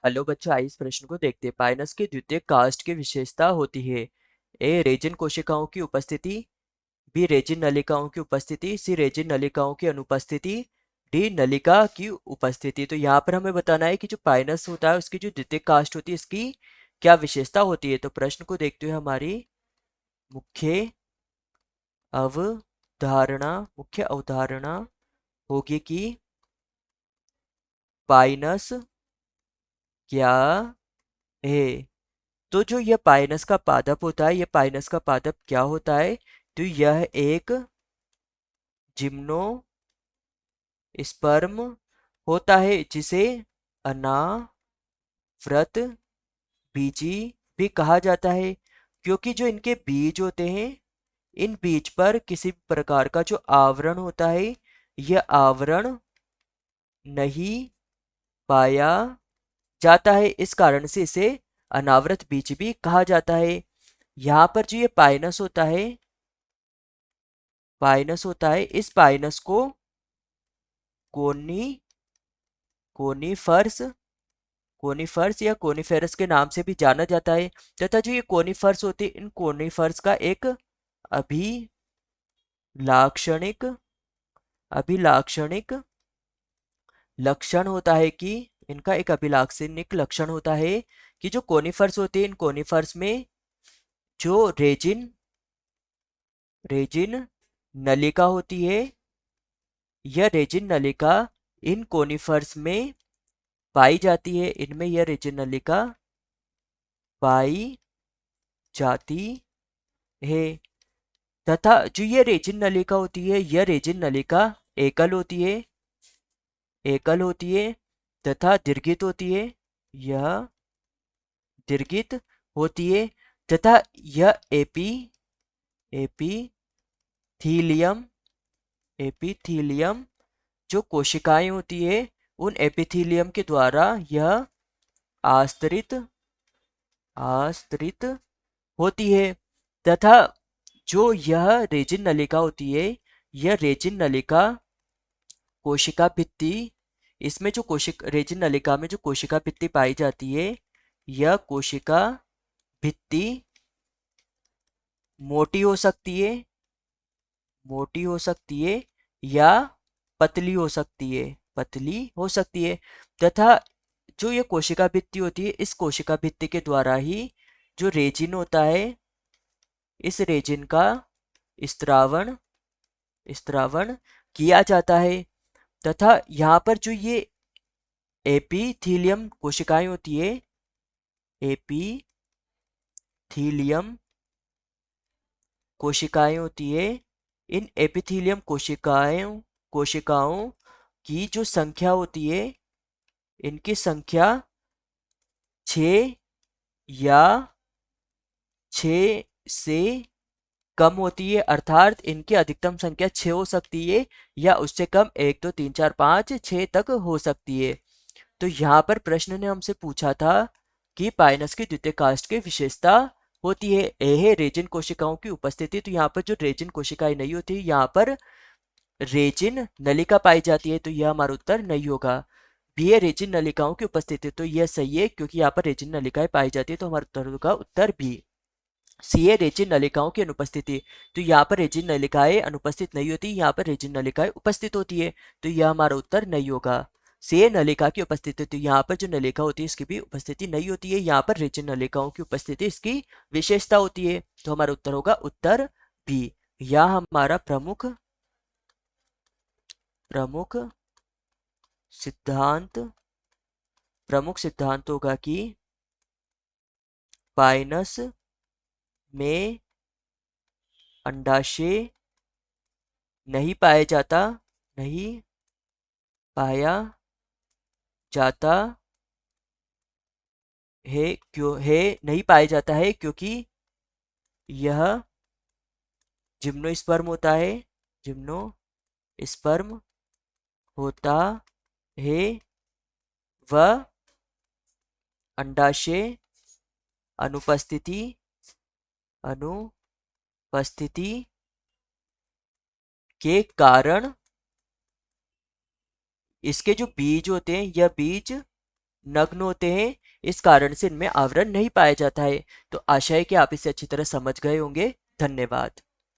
Hello बच्चों, आइए इस प्रश्न को देखते हैं। पाइनस के द्वितीयक कास्ट की विशेषता होती है। ए रेजिन कोशिकाओं की उपस्थिति, बी रेजिन नलिकाओं की उपस्थिति, सी रेजिन नलिकाओं की अनुपस्थिति, डी नलिका की उपस्थिति। तो यहाँ पर हमें बताना है कि जो पाइनस होता है उसकी जो द्वितीयक कास्ट होती है इसकी क्या विशेषता होती है। तो प्रश्न को देखते हुए हमारी मुख्य मुख्य अवधारणा होगी कि पाइनस क्या है। तो जो यह पाइनस का पादप होता है, यह पाइनस का पादप क्या होता है? तो यह एक जिम्नोस्पर्म होता है जिसे अनावृत बीजी भी कहा जाता है, क्योंकि जो इनके बीज होते हैं, इन बीज पर किसी प्रकार का जो आवरण होता है, यह आवरण नहीं पाया जाता है। इस कारण से इसे अनावृत बीज भी कहा जाता है। यहाँ पर जो ये पाइनस होता है, इस पाइनस को कोनी कोनीफर्स कोनीफर्स या कोनीफेरस के नाम से भी जाना जाता है। तथा जो ये कोनीफर्स होते हैं, इन कोनीफर्स का एक अभिलाक्षणिक अभिलाक्षणिक लक्षण होता है कि इनका एक अभिलाक्षणिक लक्षण होता है कि जो कोनीफर्स होते हैं, इन कोनीफर्स में जो रेजिन रेजिन नलिका होती है, यह रेजिन नलिका इन कोनीफर्स में पाई जाती है। इनमें यह रेजिन नलिका पाई जाती है। तथा जो ये रेजिन नलिका होती है, यह रेजिन नलिका एकल होती है एकल होती है तथा दीर्घित होती है। यह दीर्घित होती है तथा यह एपीथीलियम एपीथीलियम जो कोशिकाएं होती है, उन एपिथीलियम के द्वारा यह आस्तरित आस्तरित होती है। तथा जो यह रेजिन नलिका होती है, यह रेजिन नलिका कोशिका भित्ति, इसमें जो कोशिक रेजिन नलिका में जो कोशिका भित्ति पाई जाती है, यह कोशिका भित्ति मोटी हो सकती है मोटी हो सकती है या पतली हो सकती है। तथा जो ये कोशिका भित्ति होती है, इस कोशिका भित्ति के द्वारा ही जो रेजिन होता है, इस रेजिन का स्त्रावण स्त्रावण किया जाता है। तथा यहाँ पर जो ये एपीथीलियम कोशिकाएं होती है, एपीथीलियम कोशिकाएं होती है, इन एपिथीलियम कोशिकाओं की जो संख्या होती है, इनकी संख्या 6 या 6 से कम होती है। अर्थात इनकी अधिकतम संख्या 6 हो सकती है या उससे कम 1 2 3 4 5 6 तक हो सकती है। तो यहाँ पर प्रश्न ने हमसे पूछा था कि पाइनस की द्वितीय कास्ट की विशेषता होती है। ए है रेजिन कोशिकाओं की उपस्थिति। तो यहाँ पर जो रेजिन कोशिकाएं नहीं होती, यहाँ पर रेजिन नलिका पाई जाती है, तो यह हमारा उत्तर नहीं होगा। बी है रेजिन नलिकाओं की उपस्थिति। तो यह सही है क्योंकि यहाँ पर रेजिन नलिकाएं पाई जाती है, तो हमारा उत्तर होगा उत्तर बी। सी है रेजिन नलिकाओं की अनुपस्थिति। तो यहाँ पर रेजिन नलिकाएं अनुपस्थित नहीं होती, यहाँ पर रेजिन नलिकाएं उपस्थित होती है, तो यह हमारा उत्तर नहीं होगा। सी है नलिका की उपस्थिति। तो यहाँ पर जो नलिका होती है इसकी भी उपस्थिति नहीं होती है, यहाँ पर रेजिन नलिकाओं की उपस्थिति इसकी विशेषता होती है, तो हमारा उत्तर होगा उत्तर बी। यह हमारा प्रमुख सिद्धांत प्रमुख सिद्धांत होगा कि पाइनस में अंडाशय नहीं पाया जाता नहीं पाया जाता है क्योंकि यह जिम्नोस्पर्म होता है जिम्नोस्पर्म होता है व अंडाशय अनुपस्थिति अनुपस्थिति के कारण इसके जो बीज होते हैं, यह बीज नग्न होते हैं, इस कारण से इनमें आवरण नहीं पाया जाता है। तो आशा है कि आप इसे अच्छी तरह समझ गए होंगे। धन्यवाद।